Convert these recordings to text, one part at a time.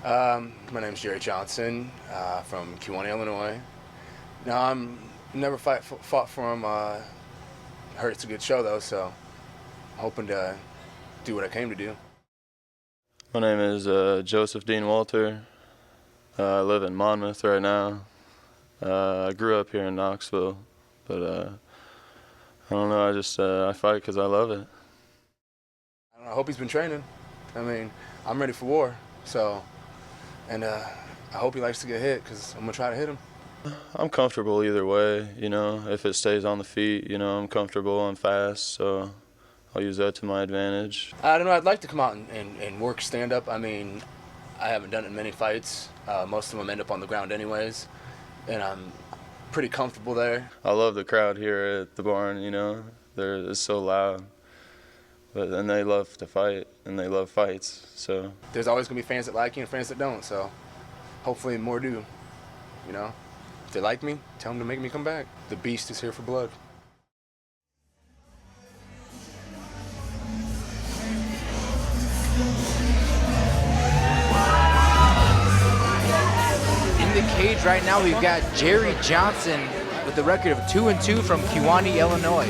My name's Jerry Johnson from Kewanee, Illinois. Now, I'm never fought for him. Heard it's a good show, though, so I'm hoping to do what I came to do. My name is Joseph Dean Walter. I live in Monmouth right now. I grew up here in Knoxville, but I don't know, I fight because I love it. I hope he's been training. I mean, I'm ready for war, so, and I hope he likes to get hit because I'm going to try to hit him. I'm comfortable either way, you know. If it stays on the feet, you know, I'm comfortable, I'm fast, so I'll use that to my advantage. I don't know, I'd like to come out and work stand-up. I mean, I haven't done it in many fights. Most of them end up on the ground anyways, and I'm pretty comfortable there. I love the crowd here at the barn, you know. It's so loud. And they love to fight, and they love fights, so. There's always going to be fans that like you and fans that don't, so hopefully more do, you know. If they like me, tell them to make me come back. The beast is here for blood. In the cage right now, we've got Jerry Johnson with the record of 2-2 from Kewanee, Illinois.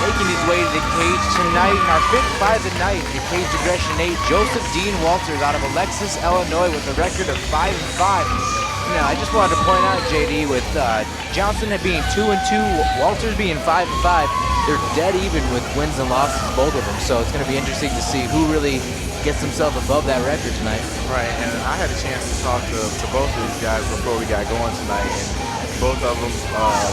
Making his way to the cage tonight in our fifth fight of the night, the Cage Aggression 8, Joseph Dean Walters out of Alexis, Illinois with a record of 5-5. Now, I just wanted to point out, JD, with Johnson being 2-2, Walters being 5-5, they're dead even with wins and losses, both of them. So it's going to be interesting to see who really gets himself above that record tonight. Right, and I had a chance to talk to both of these guys before we got going tonight, and both of them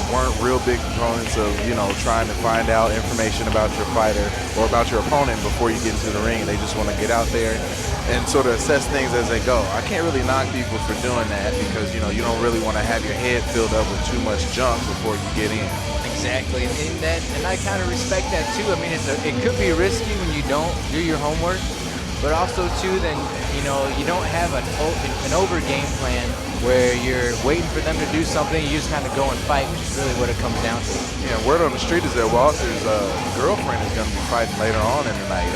weren't real big proponents of, you know, trying to find out information about your fighter or about your opponent before you get into the ring. They just want to get out there and sort of assess things as they go. I can't really knock people for doing that because, you know, you don't really want to have your head filled up with too much junk before you get in. Exactly, and I kind of respect that too. I mean, it could be risky when you don't do your homework, but also too, then, you know, you don't have an over game plan where you're waiting for them to do something, you just kind of go and fight, which is really what it comes down to. Yeah, word on the street is that Walter's girlfriend is going to be fighting later on in the night.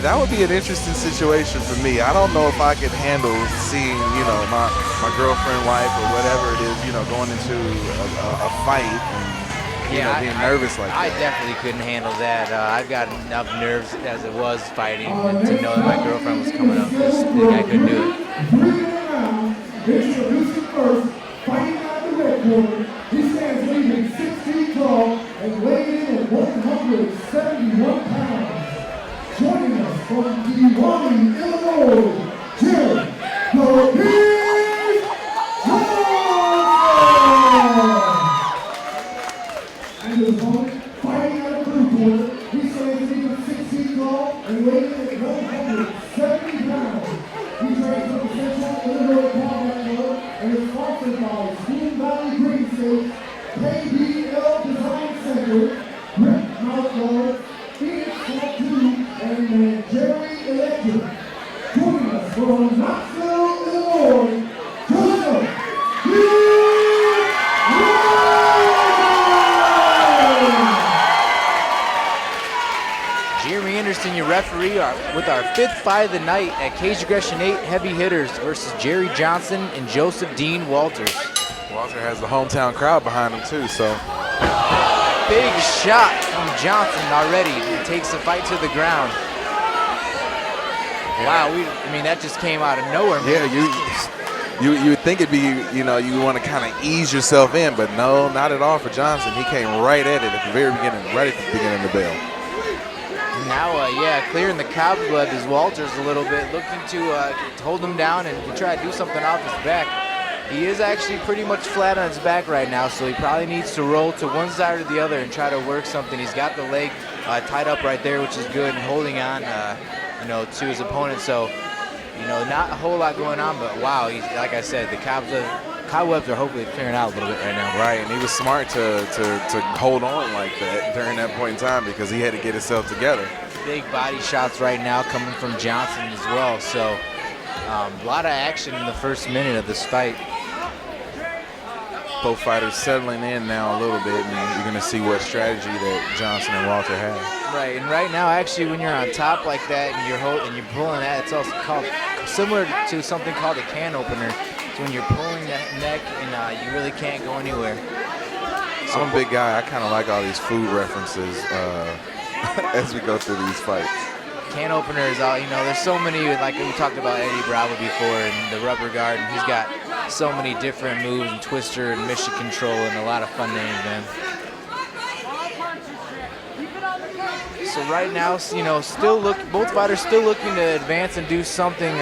That would be an interesting situation for me. I don't know if I could handle seeing, you know, my girlfriend, wife, or whatever it is, you know, going into a fight and, you know, being nervous like that. I definitely couldn't handle that. I've got enough nerves as it was fighting to know that my girlfriend was coming up. I think I couldn't do it. Introducing first, fighting out the red corner, he stands leading 6 feet tall and weighing in at 171 pounds. Joining us from Kewanee, Illinois, Jerry Johnson! And his opponent, fighting out the blue corner, he stands leading 6 feet tall and weighing in at 170 pounds. He trains from the Central Illinois and is sponsored by Spoon Valley Green State, KBL Design Center, Rick Mouthguard, Phoenix Tattoo, and Jerry Electric. Joining us from Knoxville, Illinois, Joseph Jeremy Anderson, your referee, with our fifth fight of the night at Cage Aggression 8 Heavy Hitters versus Jerry Johnson and Joseph Dean Walters. Walter has the hometown crowd behind him too, so. Big shot from Johnson already. He takes the fight to the ground. Wow, I mean, that just came out of nowhere, man. Yeah, you would think it'd be, you know, you want to kind of ease yourself in, but no, not at all for Johnson. He came right at it at the very beginning, right at the beginning of the bell. Now, clearing the cobweb is Walters a little bit, looking to hold him down and try to do something off his back. He is actually pretty much flat on his back right now, so he probably needs to roll to one side or the other and try to work something. He's got the leg tied up right there, which is good, and holding on, you know, to his opponent. So, you know, not a whole lot going on, but wow, he's, like I said, the cobwebs are hopefully clearing out a little bit right now. Right, and he was smart to hold on like that during that point in time because he had to get himself together. Big body shots right now coming from Johnson as well. So a lot of action in the first minute of this fight. both fighters settling in now a little bit, and you're going to see what strategy that Johnson and Walter have. Right, and right now, actually, when you're on top like that and you're pulling that, it's also called similar to something called a can opener. So when you're pulling that neck and you really can't go anywhere. So I'm a big guy. I kind of like all these food references as we go through these fights. Can openers, there's so many, like we talked about Eddie Bravo before and the rubber guard, and he's got so many different moves and twister and mission control and a lot of fun names, man. So right now, both fighters still looking to advance and do something.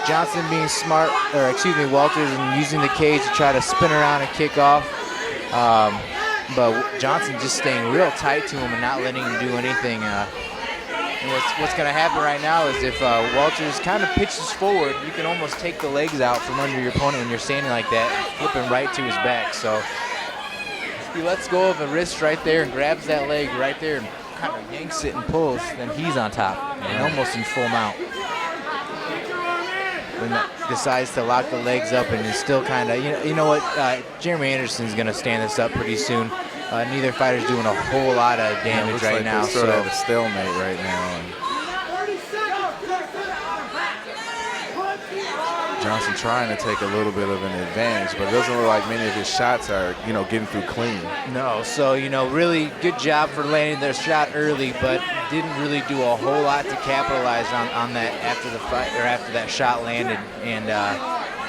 Johnson being smart, Walters and using the cage to try to spin around and kick off. But Johnson just staying real tight to him and not letting him do anything. And what's going to happen right now is if Walters kind of pitches forward, you can almost take the legs out from under your opponent when you're standing like that and flip him right to his back. So if he lets go of a wrist right there and grabs that leg right there and kind of yanks it and pulls, then he's on top and almost in full mount. When decides to lock the legs up and is still kind of, you know what, Jeremy Anderson's going to stand this up pretty soon. Neither fighter's doing a whole lot of damage right now. They're sort of at a stalemate right now. And Johnson trying to take a little bit of an advantage, but it doesn't look like many of his shots are, getting through clean. No, so, really good job for landing their shot early, but didn't really do a whole lot to capitalize on that after the fight or after that shot landed.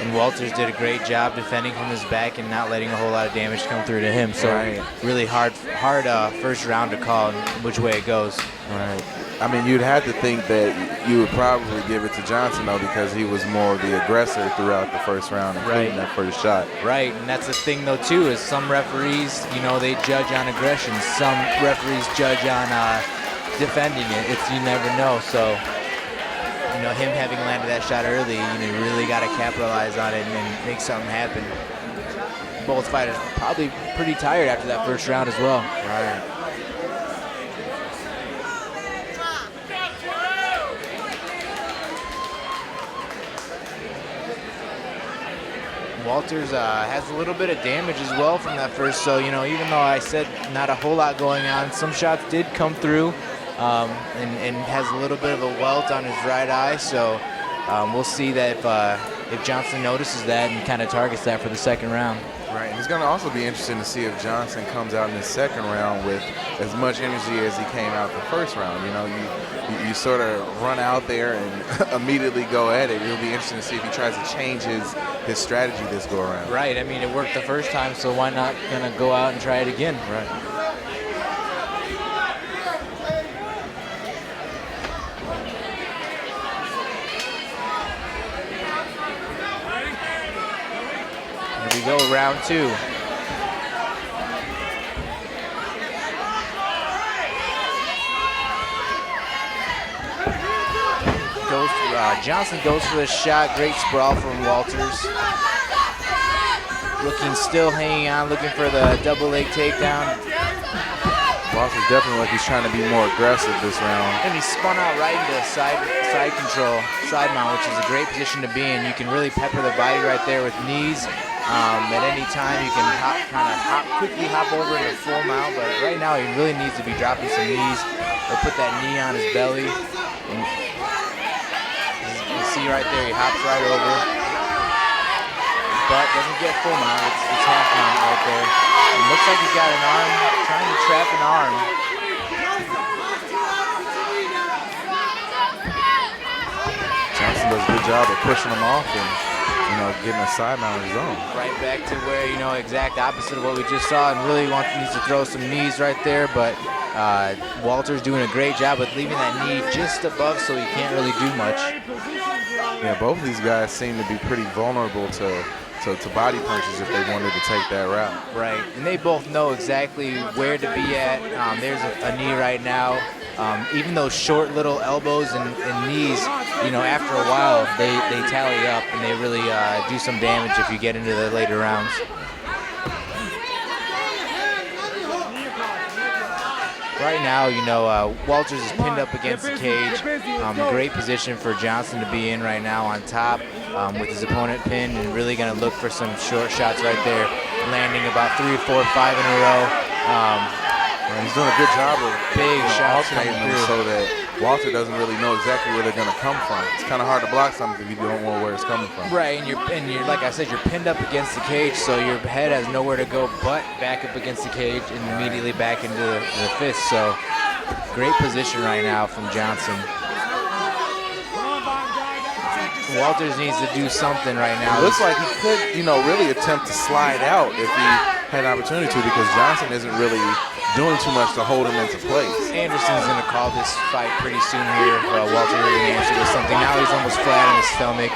And Walters did a great job defending from his back and not letting a whole lot of damage come through to him. So really hard first round to call which way it goes. Right. I mean, you'd have to think that you would probably give it to Johnson, though, because he was more of the aggressor throughout the first round, including that first shot. Right, and that's the thing, though, too, is some referees, they judge on aggression. Some referees judge on defending it. You never know. So, him having landed that shot early, you really got to capitalize on it and make something happen. Both fighters probably pretty tired after that first round as well. Right. Walters has a little bit of damage as well from that first, so even though I said not a whole lot going on, some shots did come through, and has a little bit of a welt on his right eye, so we'll see that if Johnson notices that and kind of targets that for the second round. Right, and it's going to also be interesting to see if Johnson comes out in the second round with as much energy as he came out the first round. You sort of run out there and immediately go at it. It'll be interesting to see if he tries to change his strategy this go around. Right, I mean, it worked the first time, so why not going to go out and try it again? Right. Here we go, round two. Johnson goes for the shot. Great sprawl from Walters. Still hanging on, looking for the double leg takedown. Walters definitely like he's trying to be more aggressive this round. And he spun out right into side control, side mount, which is a great position to be in. You can really pepper the body right there with knees. At any time, you can quickly hop over into full mount, but right now he really needs to be dropping some knees or put that knee on his belly. And you see right there, he hops right over, but doesn't get full mount. It's half mount right there. And looks like he's got an arm, trying to trap an arm. Johnson does a good job of pushing him off and getting a side mount on his own. Right back to where, exact opposite of what we just saw, and really needs to throw some knees right there, but Walter's doing a great job with leaving that knee just above so he can't really do much. Yeah, both of these guys seem to be pretty vulnerable to body punches if they wanted to take that route. Right, and they both know exactly where to be at. There's a knee right now. Even those short little elbows and knees, after a while, they tally up and they really do some damage if you get into the later rounds. Right now, you know, Walters is pinned up against the cage. Great position for Johnson to be in right now on top with his opponent pinned, and really going to look for some short shots right there, landing about 3, 4, 5 in a row. He's doing a good job of big shots alternating them so that Walter doesn't really know exactly where they're going to come from. It's kind of hard to block something if you don't know where it's coming from. Right, and you're like I said, you're pinned up against the cage, so your head has nowhere to go but back up against the cage and immediately back into the fist. So great position right now from Johnson. Walters needs to do something right now. It looks like he could, you know, really attempt to slide out if he had an opportunity to, because Johnson isn't really doing too much to hold him into place. Anderson's going to call this fight pretty soon here if Walter really answers with something. Now he's almost flat on his stomach,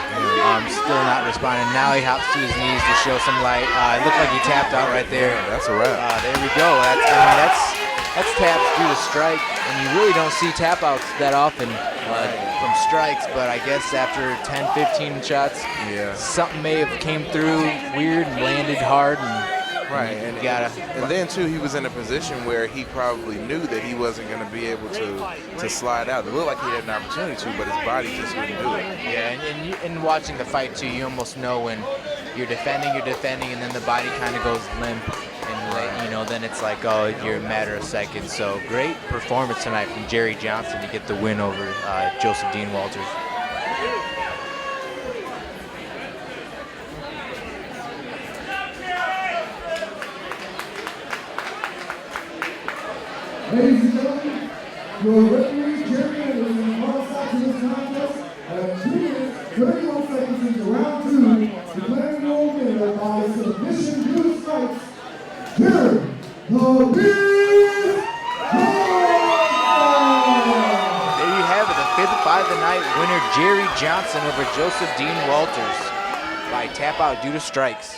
still not responding. Now he hops to his knees to show some light. It looked like he tapped out right there. Yeah, that's a wrap. There we go. That's taps due to strike, and you really don't see tap outs that often from strikes, but I guess after 10, 15 shots, something may have came through weird and landed hard. Right, and then too, he was in a position where he probably knew that he wasn't going to be able to slide out. It looked like he had an opportunity to, but his body just wouldn't do it. Yeah, and watching the fight too, you almost know when you're defending, and then the body kind of goes limp, and you know, then it's like, oh, you're a matter of seconds. So great performance tonight from Jerry Johnson to get the win over Joseph Dean Walters. Ladies and gentlemen, your referee, Jerry, is on side to this contest at 2 minutes, 31 seconds into round 2, declaring your winner by submission due to strikes, Jerry, the Big There you have it, the 5th fight of the night winner, Jerry Johnson over Joseph Dean Walters by tap out due to strikes.